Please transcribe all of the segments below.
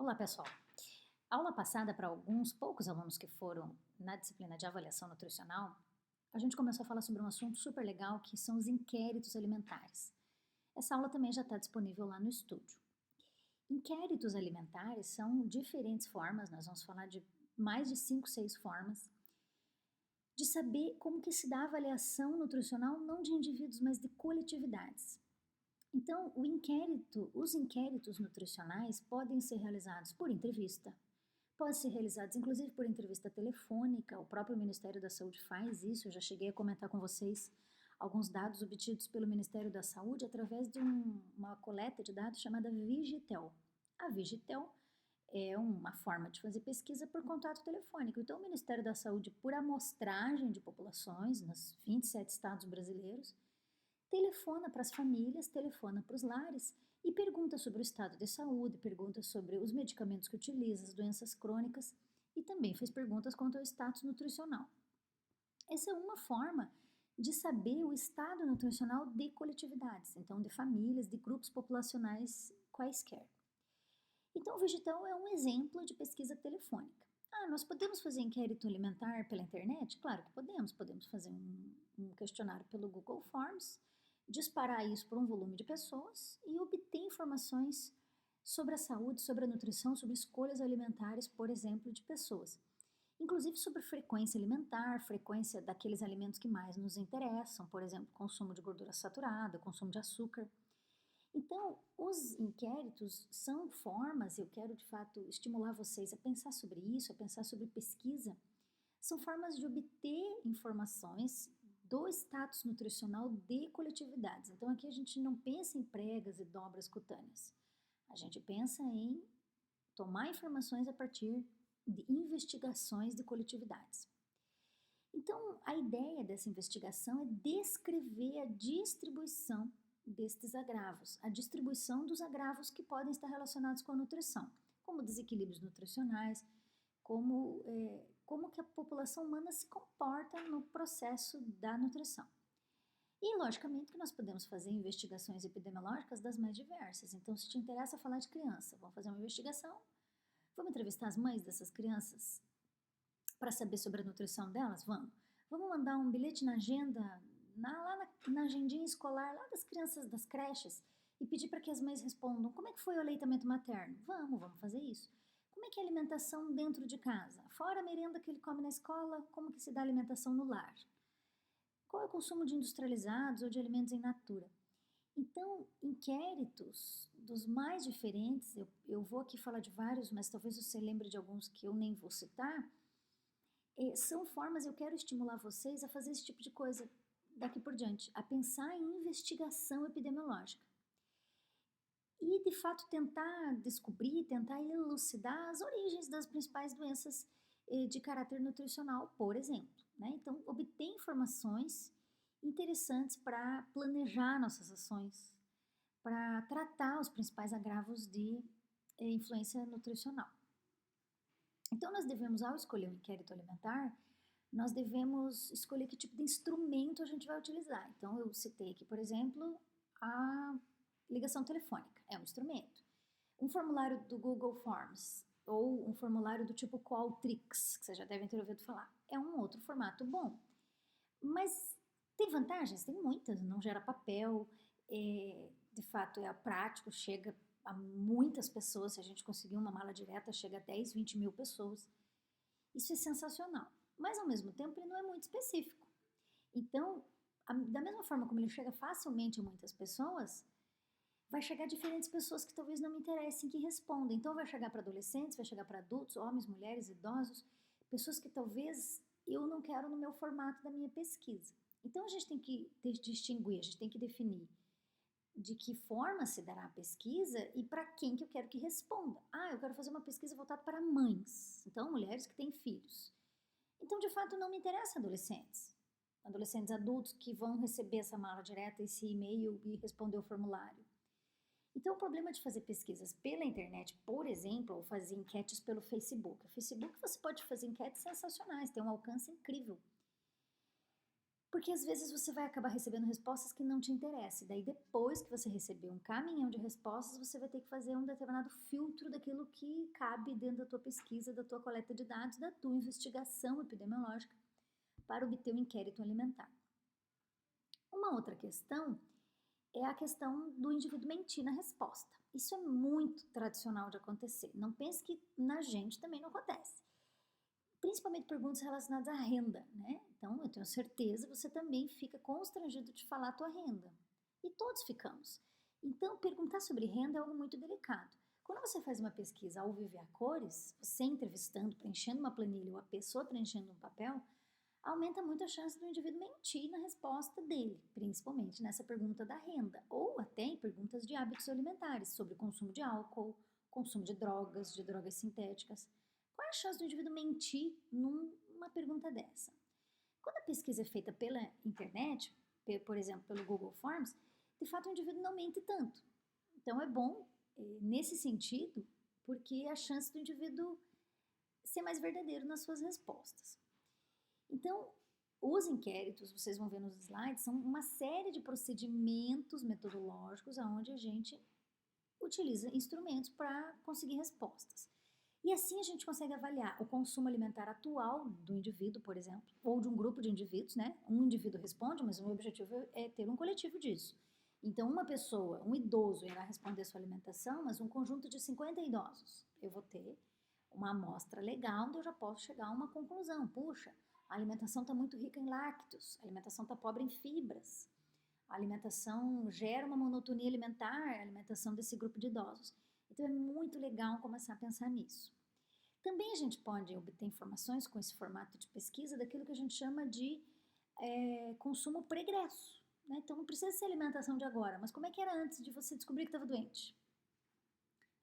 Olá, pessoal. Aula passada, para alguns poucos alunos que foram na disciplina de avaliação nutricional, a gente começou a falar sobre um assunto super legal que são os inquéritos alimentares. Essa aula também já está disponível lá no estúdio. Inquéritos alimentares são diferentes formas, nós vamos falar de mais de 5, 6 formas, de saber como que se dá a avaliação nutricional não de indivíduos, mas de coletividades. Então, os inquéritos nutricionais podem ser realizados por entrevista, podem ser realizados inclusive por entrevista telefônica, o próprio Ministério da Saúde faz isso, eu já cheguei a comentar com vocês alguns dados obtidos pelo Ministério da Saúde através de uma coleta de dados chamada Vigitel. A Vigitel é uma forma de fazer pesquisa por contato telefônico. Então, o Ministério da Saúde, por amostragem de populações nos 27 estados brasileiros, telefona para as famílias, telefona para os lares e pergunta sobre o estado de saúde, pergunta sobre os medicamentos que utiliza, as doenças crônicas e também faz perguntas quanto ao status nutricional. Essa é uma forma de saber o estado nutricional de coletividades, então de famílias, de grupos populacionais quaisquer. Então, o Vegetal é um exemplo de pesquisa telefônica. Nós podemos fazer inquérito alimentar pela internet? Claro que podemos. Podemos fazer um questionário pelo Google Forms, disparar isso por um volume de pessoas e obter informações sobre a saúde, sobre a nutrição, sobre escolhas alimentares, por exemplo, de pessoas. Inclusive sobre frequência alimentar, frequência daqueles alimentos que mais nos interessam, por exemplo, consumo de gordura saturada, consumo de açúcar. Então, os inquéritos são formas, eu quero de fato estimular vocês a pensar sobre isso, a pensar sobre pesquisa, são formas de obter informações do status nutricional de coletividades. Então, aqui a gente não pensa em pregas e dobras cutâneas, a gente pensa em tomar informações a partir de investigações de coletividades. Então, a ideia dessa investigação é descrever a distribuição destes agravos, a distribuição dos agravos que podem estar relacionados com a nutrição, como desequilíbrios nutricionais, como que a população humana se comporta no processo da nutrição. E, logicamente, que nós podemos fazer investigações epidemiológicas das mais diversas. Então, se te interessa falar de criança, vamos fazer uma investigação, vamos entrevistar as mães dessas crianças para saber sobre a nutrição delas? Vamos mandar um bilhete na agenda, lá na agendinha escolar, lá das crianças das creches, e pedir para que as mães respondam como é que foi o aleitamento materno? Vamos fazer isso. Como é que é a alimentação dentro de casa? Fora a merenda que ele come na escola, como que se dá a alimentação no lar? Qual é o consumo de industrializados ou de alimentos em natura? Então, inquéritos dos mais diferentes, eu vou aqui falar de vários, mas talvez você lembre de alguns que eu nem vou citar, são formas, eu quero estimular vocês a fazer esse tipo de coisa daqui por diante, a pensar em investigação epidemiológica. E, de fato, tentar descobrir, tentar elucidar as origens das principais doenças de caráter nutricional, por exemplo. Né? Então, obter informações interessantes para planejar nossas ações, para tratar os principais agravos de influência nutricional. Então, nós devemos, ao escolher um inquérito alimentar, nós devemos escolher que tipo de instrumento a gente vai utilizar. Então, eu citei aqui, por exemplo, a ligação telefônica, é um instrumento. Um formulário do Google Forms, ou um formulário do tipo Qualtrics, que vocês já devem ter ouvido falar, é um outro formato bom. Mas tem vantagens? Tem muitas, não gera papel, de fato é prático, chega a muitas pessoas, se a gente conseguir uma mala direta, chega a 10, 20 mil pessoas. Isso é sensacional, mas ao mesmo tempo ele não é muito específico. Então, da mesma forma como ele chega facilmente a muitas pessoas, vai chegar a diferentes pessoas que talvez não me interessem que respondam. Então, vai chegar para adolescentes, vai chegar para adultos, homens, mulheres, idosos, pessoas que talvez eu não quero no meu formato da minha pesquisa. Então, a gente tem que distinguir, a gente tem que definir de que forma se dará a pesquisa e para quem que eu quero que responda. Eu quero fazer uma pesquisa voltada para mães, então mulheres que têm filhos. Então, de fato, não me interessa adolescentes adultos que vão receber essa mala direta, esse e-mail e responder o formulário. Então, o problema de fazer pesquisas pela internet, por exemplo, ou fazer enquetes pelo Facebook. No Facebook você pode fazer enquetes sensacionais, tem um alcance incrível. Porque às vezes você vai acabar recebendo respostas que não te interessam. Daí depois que você receber um caminhão de respostas, você vai ter que fazer um determinado filtro daquilo que cabe dentro da tua pesquisa, da tua coleta de dados, da tua investigação epidemiológica para obter um inquérito alimentar. Uma outra questão é a questão do indivíduo mentir na resposta. Isso é muito tradicional de acontecer. Não pense que na gente também não acontece. Principalmente perguntas relacionadas à renda, né? Então, eu tenho certeza que você também fica constrangido de falar a tua renda. E todos ficamos. Então, perguntar sobre renda é algo muito delicado. Quando você faz uma pesquisa ao vivo e a cores, você entrevistando, preenchendo uma planilha ou a pessoa preenchendo um papel, aumenta muito a chance do indivíduo mentir na resposta dele, principalmente nessa pergunta da renda, ou até em perguntas de hábitos alimentares, sobre o consumo de álcool, consumo de drogas sintéticas. Qual é a chance do indivíduo mentir numa pergunta dessa? Quando a pesquisa é feita pela internet, por exemplo, pelo Google Forms, de fato o indivíduo não mente tanto. Então é bom, nesse sentido, porque a chance do indivíduo ser mais verdadeiro nas suas respostas. Então, os inquéritos, vocês vão ver nos slides, são uma série de procedimentos metodológicos onde a gente utiliza instrumentos para conseguir respostas. E assim a gente consegue avaliar o consumo alimentar atual do indivíduo, por exemplo, ou de um grupo de indivíduos, né? Um indivíduo responde, mas o meu objetivo é ter um coletivo disso. Então, uma pessoa, um idoso, irá responder sua alimentação, mas um conjunto de 50 idosos. Eu vou ter uma amostra legal onde eu já posso chegar a uma conclusão. Puxa, a alimentação está muito rica em lácteos, a alimentação está pobre em fibras, a alimentação gera uma monotonia alimentar, a alimentação desse grupo de idosos. Então é muito legal começar a pensar nisso. Também a gente pode obter informações com esse formato de pesquisa daquilo que a gente chama de consumo pregresso. Né? Então não precisa ser alimentação de agora, mas como é que era antes de você descobrir que estava doente?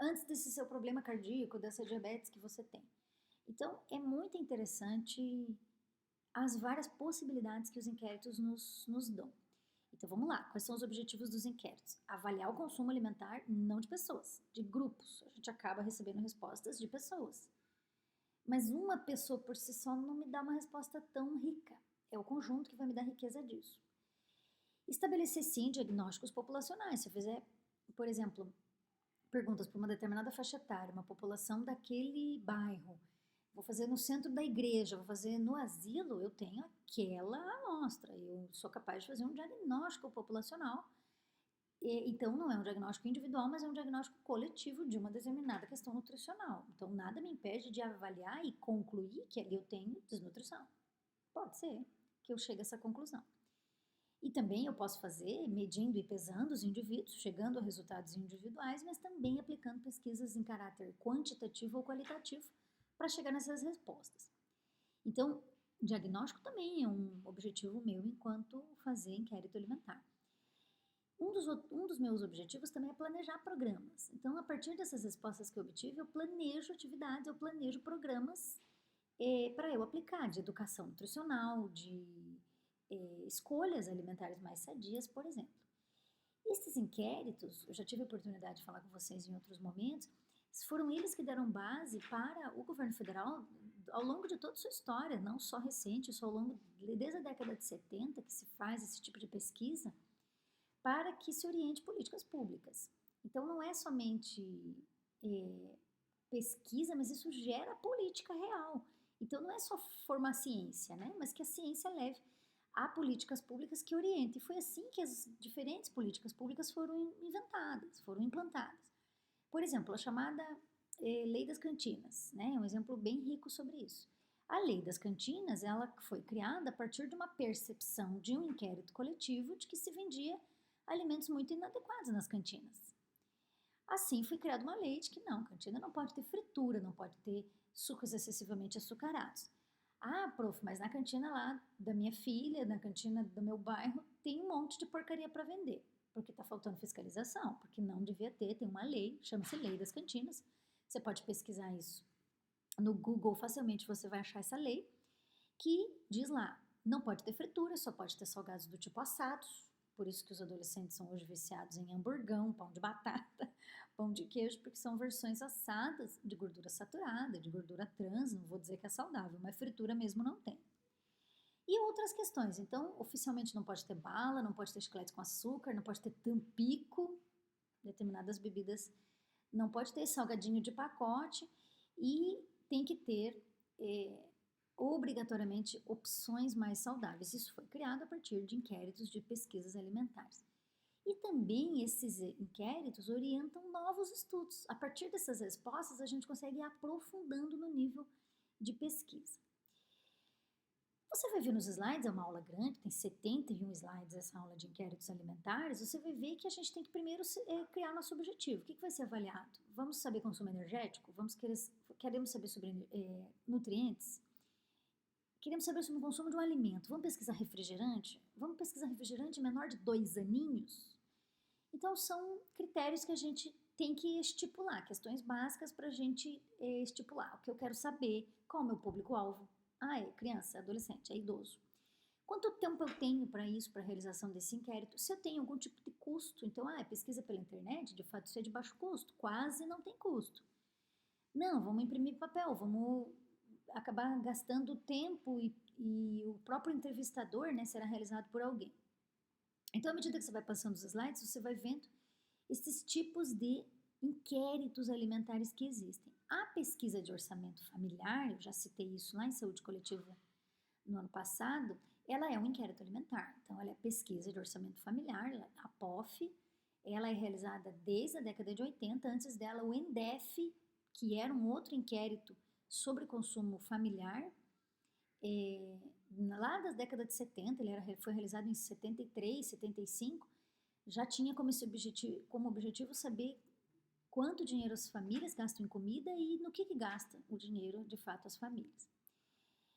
Antes desse seu problema cardíaco, dessa diabetes que você tem. Então é muito interessante as várias possibilidades que os inquéritos nos dão. Então vamos lá, quais são os objetivos dos inquéritos? Avaliar o consumo alimentar não de pessoas, de grupos. A gente acaba recebendo respostas de pessoas. Mas uma pessoa por si só não me dá uma resposta tão rica. É o conjunto que vai me dar riqueza disso. Estabelecer sim diagnósticos populacionais. Se eu fizer, por exemplo, perguntas para uma determinada faixa etária, uma população daquele bairro, vou fazer no centro da igreja, vou fazer no asilo, eu tenho aquela amostra. Eu sou capaz de fazer um diagnóstico populacional. Então, não é um diagnóstico individual, mas é um diagnóstico coletivo de uma determinada questão nutricional. Então, nada me impede de avaliar e concluir que ali eu tenho desnutrição. Pode ser que eu chegue a essa conclusão. E também eu posso fazer medindo e pesando os indivíduos, chegando a resultados individuais, mas também aplicando pesquisas em caráter quantitativo ou qualitativo para chegar nessas respostas. Então, diagnóstico também é um objetivo meu enquanto fazer inquérito alimentar. Um dos meus objetivos também é planejar programas. Então, a partir dessas respostas que eu obtive, eu planejo atividades, eu planejo programas para eu aplicar, de educação nutricional, de escolhas alimentares mais sadias, por exemplo. Esses inquéritos, eu já tive a oportunidade de falar com vocês em outros momentos, foram eles que deram base para o governo federal ao longo de toda a sua história, não só recente, só ao longo, desde a década de 70 que se faz esse tipo de pesquisa, para que se oriente políticas públicas. Então não é somente pesquisa, mas isso gera política real. Então não é só formar ciência, né? Mas que a ciência leve a políticas públicas que orientem. E foi assim que as diferentes políticas públicas foram inventadas, foram implantadas. Por exemplo, a chamada Lei das Cantinas, né? É um exemplo bem rico sobre isso. A Lei das Cantinas, ela foi criada a partir de uma percepção de um inquérito coletivo de que se vendia alimentos muito inadequados nas cantinas. Assim foi criada uma lei de que não, cantina não pode ter fritura, não pode ter sucos excessivamente açucarados. Ah, prof, mas na cantina lá da minha filha, na cantina do meu bairro, tem um monte de porcaria para vender. Porque está faltando fiscalização, porque não devia ter, tem uma lei, chama-se Lei das Cantinas. Você pode pesquisar isso no Google, facilmente você vai achar essa lei, que diz lá, não pode ter fritura, só pode ter salgados do tipo assados, por isso que os adolescentes são hoje viciados em hamburgão, pão de batata, pão de queijo, porque são versões assadas de gordura saturada, de gordura trans, não vou dizer que é saudável, mas fritura mesmo não tem. E outras questões. Então, oficialmente não pode ter bala, não pode ter chiclete com açúcar, não pode ter tampico, determinadas bebidas, não pode ter salgadinho de pacote e tem que ter obrigatoriamente opções mais saudáveis. Isso foi criado a partir de inquéritos de pesquisas alimentares. E também esses inquéritos orientam novos estudos. A partir dessas respostas, a gente consegue ir aprofundando no nível de pesquisa. Você vai ver nos slides, é uma aula grande, tem 71 slides essa aula de inquéritos alimentares, você vai ver que a gente tem que primeiro criar nosso objetivo. O que vai ser avaliado? Vamos saber consumo energético? Queremos saber sobre nutrientes? Queremos saber sobre o consumo de um alimento. Vamos pesquisar refrigerante? Vamos pesquisar refrigerante menor de 2 aninhos? Então, são critérios que a gente tem que estipular, questões básicas para a gente estipular. O que eu quero saber, qual é o meu público-alvo? Ah, é criança, é adolescente, é idoso. Quanto tempo eu tenho para isso, para a realização desse inquérito? Se eu tenho algum tipo de custo, então, pesquisa pela internet, de fato isso é de baixo custo, quase não tem custo. Não, vamos imprimir papel, vamos acabar gastando tempo e o próprio entrevistador, né, será realizado por alguém. Então, à medida que você vai passando os slides, você vai vendo esses tipos de inquéritos alimentares que existem. A pesquisa de orçamento familiar, eu já citei isso lá em saúde coletiva no ano passado, ela é um inquérito alimentar. Então, ela é pesquisa de orçamento familiar, a POF, ela é realizada desde a década de 80, antes dela o ENDEF, que era um outro inquérito sobre consumo familiar, lá das décadas de 70, foi realizado em 73, 75, já tinha como objetivo saber quanto dinheiro as famílias gastam em comida e no que gasta o dinheiro, de fato, as famílias.